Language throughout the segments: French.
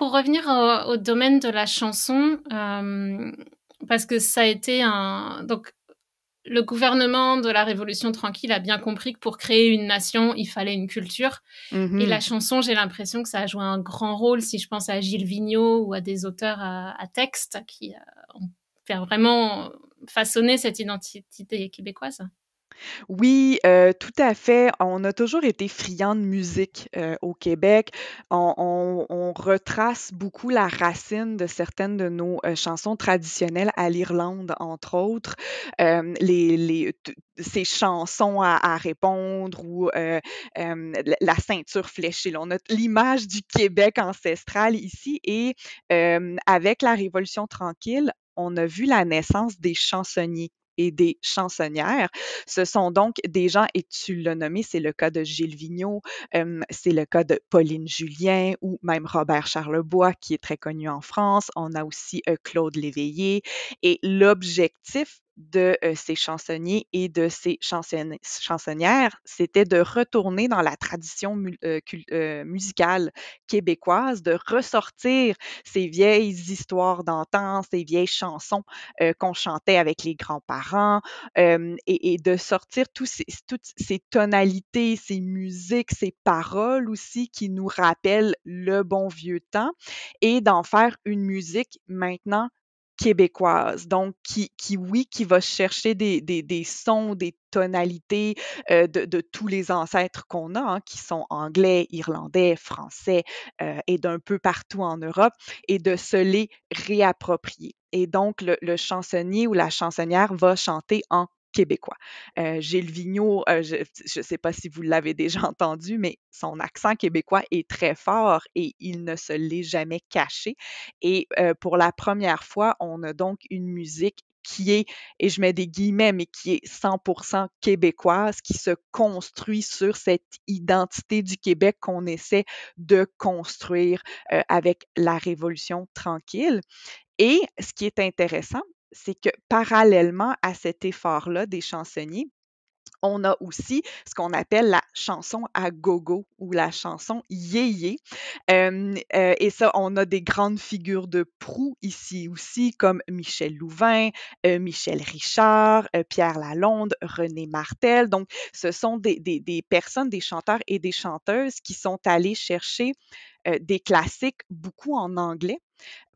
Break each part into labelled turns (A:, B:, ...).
A: pour revenir au domaine de la chanson, parce que ça a été donc le gouvernement de la Révolution tranquille a bien compris que pour créer une nation, il fallait une culture. Et la
B: Mhm.
A: chanson, j'ai l'impression que ça a joué un grand rôle, si je pense à Gilles Vigneault ou à des auteurs à texte qui ont fait vraiment façonner cette identité québécoise.
B: Oui, tout à fait. On a toujours été friands de musique, au Québec. On retrace beaucoup la racine de certaines de nos, chansons traditionnelles à l'Irlande, entre autres. Les t Ces chansons à répondre ou, la ceinture fléchée, là. On a l'image du Québec ancestral ici et avec la Révolution tranquille, on a vu la naissance des chansonniers et des chansonnières. Ce sont donc des gens, et tu l'as nommé, c'est le cas de Gilles Vigneault, c'est le cas de Pauline Julien ou même Robert Charlebois qui est très connu en France. On a aussi Claude Léveillé. Et l'objectif de ces chansonniers et de ces chansonnières, c'était de retourner dans la tradition musicale québécoise, de ressortir ces vieilles histoires d'antan, ces vieilles chansons qu'on chantait avec les grands-parents, et de sortir toutes ces tonalités, ces musiques, ces paroles aussi qui nous rappellent le bon vieux temps et d'en faire une musique maintenant québécoise. Donc, oui, qui va chercher des sons, des tonalités de tous les ancêtres qu'on a, hein, qui sont anglais, irlandais, français et d'un peu partout en Europe, et de se les réapproprier. Et donc, le chansonnier ou la chansonnière va chanter en québécois. Gilles Vigneault, je ne sais pas si vous l'avez déjà entendu, mais son accent québécois est très fort et il ne se l'est jamais caché. Et pour la première fois, on a donc une musique qui est, et je mets des guillemets, mais qui est 100% québécoise, qui se construit sur cette identité du Québec qu'on essaie de construire avec la Révolution tranquille. Et ce qui est intéressant, c'est que parallèlement à cet effort-là des chansonniers, on a aussi ce qu'on appelle la chanson à gogo ou la chanson yéyé. Et ça, on a des grandes figures de proue ici aussi, comme Michel Louvain, Michel Richard, Pierre Lalonde, René Martel. Donc, ce sont des personnes, des chanteurs et des chanteuses qui sont allés chercher des classiques, beaucoup en anglais,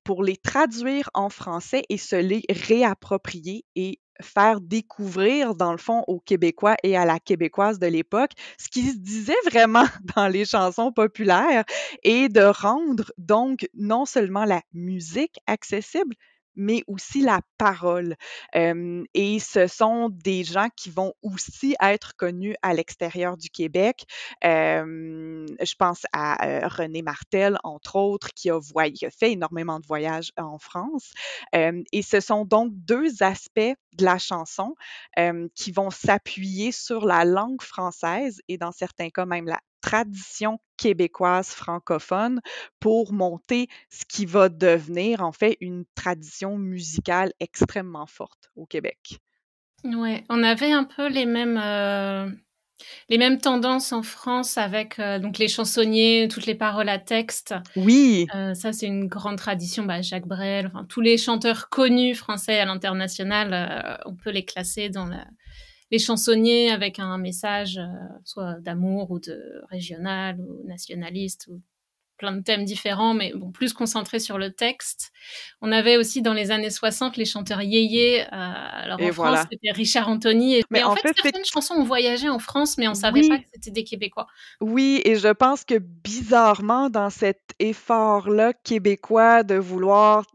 B: pour les traduire en français et se les réapproprier et faire découvrir, dans le fond, aux Québécois et à la québécoise de l'époque, ce qui se disait vraiment dans les chansons populaires et de rendre donc non seulement la musique accessible, mais aussi la parole. Et ce sont des gens qui vont aussi être connus à l'extérieur du Québec. Je pense à René Martel, entre autres, qui a fait énormément de voyages en France. Et ce sont donc deux aspects de la chanson qui vont s'appuyer sur la langue française et dans certains cas même la tradition québécoise francophone pour monter ce qui va devenir en fait une tradition musicale extrêmement forte au Québec.
A: Ouais, on avait un peu les mêmes tendances en France avec donc les chansonniers, toutes les paroles à texte.
B: Oui,
A: Ça, c'est une grande tradition. Bah, Jacques Brel, enfin, tous les chanteurs connus français à l'international, on peut les classer dans les chansonniers avec un message soit d'amour ou de régional ou nationaliste ou plein de thèmes différents, mais bon, plus concentrés sur le texte. On avait aussi dans les années 60 les chanteurs yéyés. Alors
B: et
A: en France,
B: voilà.
A: c'était Richard Anthony.
B: Mais
A: Mais en
B: en
A: fait,
B: fait, c'est
A: certaines chansons ont voyagé en France, mais on savait pas que
B: oui,
A: c'était des Québécois.
B: oui, et je pense que bizarrement, dans cet effort-là québécois de vouloir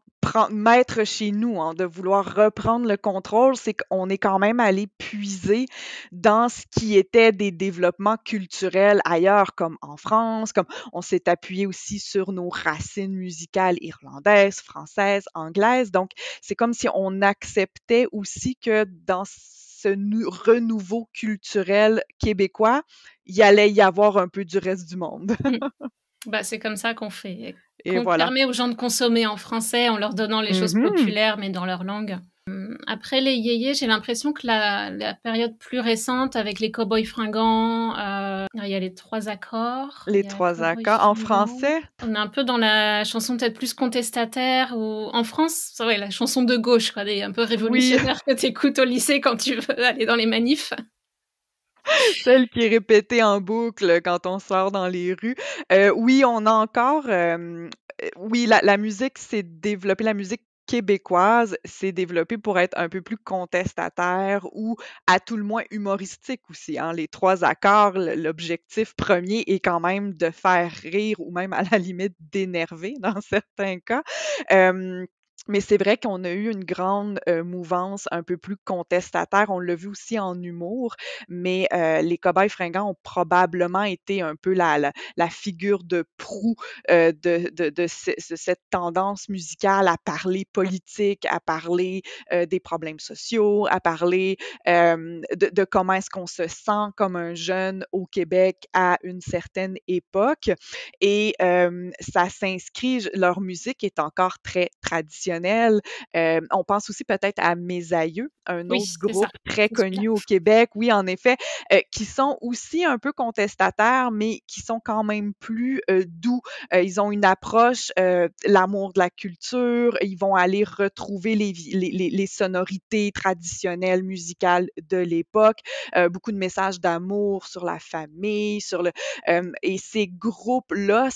B: mettre chez nous, hein, de vouloir reprendre le contrôle, c'est qu'on est quand même allé puiser dans ce qui était des développements culturels ailleurs, comme en France, comme on s'est appuyé aussi sur nos racines musicales irlandaises, françaises, anglaises. Donc, c'est comme si on acceptait aussi que dans ce renouveau culturel québécois, il allait y avoir un peu du reste du monde.
A: Mm. Bah, c'est comme ça qu'on fait,
B: Et
A: qu'on
B: voilà.
A: permet aux gens de consommer en français en leur donnant les choses
B: Mhm.
A: populaires, mais dans leur langue. Après les yéyés, j'ai l'impression que la période plus récente avec les Cowboys Fringants, il y a les trois accords,
B: Les
A: il y a
B: 3
A: Cowboys
B: accords en
A: Fringants.
B: français?
A: On est un peu dans la chanson peut-être plus contestataire ou en France, c'est vrai, la chanson de gauche, quoi, des un peu
B: Oui,
A: révolutionnaires que tu écoutes au lycée quand tu veux aller dans les manifs.
B: celle qui est répétée en boucle quand on sort dans les rues. Oui, on a encore, oui, la musique s'est développée, la musique québécoise s'est développée pour être un peu plus contestataire ou à tout le moins humoristique aussi, hein. Les 3 accords, l'objectif premier est quand même de faire rire ou même à la limite d'énerver dans certains cas. Hem, mais c'est vrai qu'on a eu une grande, mouvance un peu plus contestataire. On l'a vu aussi en humour, mais les Cobayes Fringants ont probablement été un peu la figure de proue, de cette tendance musicale à parler politique, à parler, des problèmes sociaux, à parler, de comment est-ce qu'on se sent comme un jeune au Québec à une certaine époque et ça s'inscrit leur musique est encore très traditionnelle. On pense aussi peut-être à Mes Aïeux, un
A: Oui,
B: autre
A: c'est ça,
B: groupe très
A: c'est celui-là.
B: connu au Québec. Oui, en effet, qui sont aussi un peu contestataires, mais qui sont quand même plus, doux. Ils ont une approche, l'amour de la culture, ils vont aller retrouver les sonorités traditionnelles musicales de l'époque, beaucoup de messages d'amour sur la famille, sur le et ces groupes-là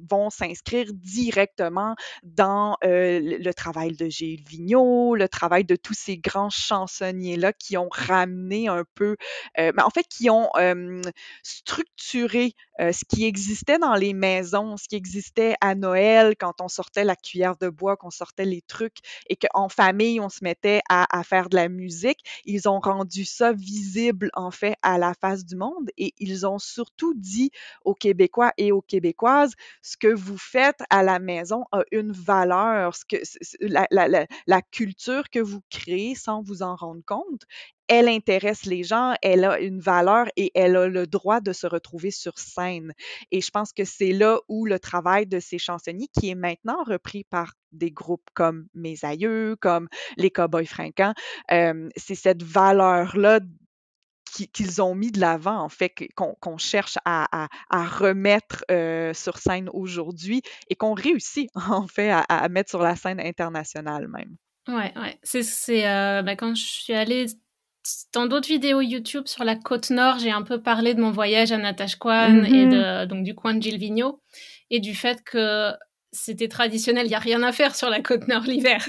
B: vont s'inscrire directement dans le travail de Gilles Vigneault, le travail de tous ces grands chansonniers-là qui ont ramené un peu, ben, en fait, qui ont structuré ce qui existait dans les maisons, ce qui existait à Noël quand on sortait la cuillère de bois, qu'on sortait les trucs et qu'en famille, on se mettait à faire de la musique. Ils ont rendu ça visible, en fait, à la face du monde et ils ont surtout dit aux Québécois et aux Québécoises, ce que vous faites à la maison a une valeur, ce que la culture que vous créez sans vous en rendre compte, elle intéresse les gens, elle a une valeur et elle a le droit de se retrouver sur scène. Et je pense que c'est là où le travail de ces chansonniers, qui est maintenant repris par des groupes comme Mes Aïeux, comme les Cowboys Fringants, c'est cette valeur-là qu'ils ont mis de l'avant, en fait, qu'on cherche à remettre sur scène aujourd'hui et qu'on réussit, en fait, à mettre sur la scène internationale même.
A: Ouais, ouais. Bah, quand je suis allée dans d'autres vidéos YouTube sur la côte nord, j'ai un peu parlé de mon voyage à Natashquan et
B: Mhm.
A: de donc du coin de Gilles Vigneault et du fait que c'était traditionnel, il y a rien à faire sur la côte nord l'hiver.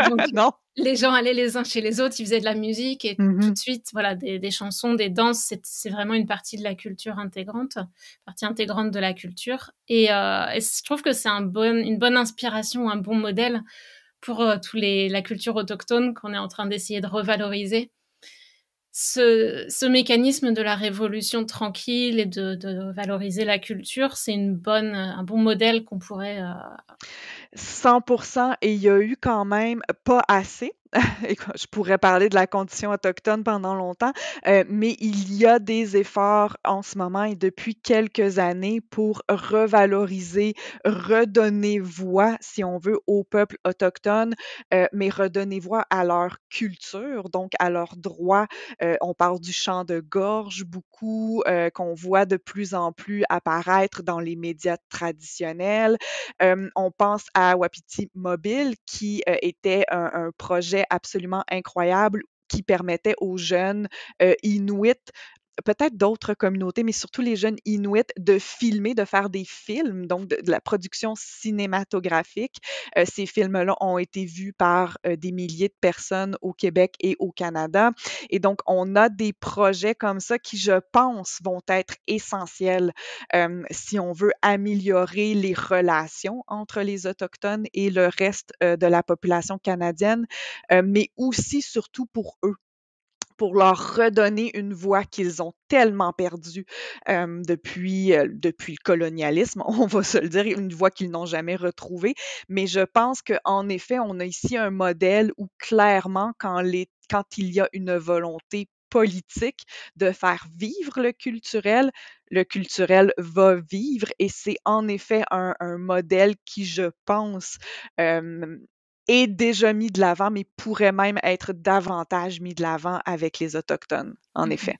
A: Donc
B: Non?
A: les gens allaient les uns chez les autres, ils faisaient de la musique et tout
B: Mhm.
A: de suite, voilà, des chansons, des danses, c'est vraiment une partie de la culture intégrante, partie intégrante de la culture et je trouve que c'est une bonne inspiration, un bon modèle pour la culture autochtone qu'on est en train d'essayer de revaloriser. Ce mécanisme de la révolution tranquille et de valoriser la culture, c'est un bon modèle qu'on pourrait...
B: 100%, et il y a eu quand même pas assez. Écoute, je pourrais parler de la condition autochtone pendant longtemps, mais il y a des efforts en ce moment et depuis quelques années pour revaloriser, redonner voix, si on veut, aux peuples autochtones, mais redonner voix à leur culture, donc à leurs droits. On parle du chant de gorge beaucoup, qu'on voit de plus en plus apparaître dans les médias traditionnels. On pense à Wapiti Mobile qui, était un projet absolument incroyable qui permettait aux jeunes, Inuits, peut-être d'autres communautés, mais surtout les jeunes Inuits, de filmer, de faire des films, donc de la production cinématographique. Ces films-là ont été vus par, des milliers de personnes au Québec et au Canada et donc on a des projets comme ça qui, je pense, vont être essentiels, si on veut améliorer les relations entre les Autochtones et le reste, de la population canadienne, mais aussi, surtout pour eux, pour leur redonner une voix qu'ils ont tellement perdue, depuis le colonialisme, on va se le dire, une voix qu'ils n'ont jamais retrouvée. Mais je pense qu'en effet, on a ici un modèle où clairement, quand il y a une volonté politique de faire vivre le culturel va vivre et c'est en effet un modèle qui, je pense, hem est déjà mis de l'avant, mais pourrait même être davantage mis de l'avant avec les Autochtones, en
A: Mhm.
B: effet.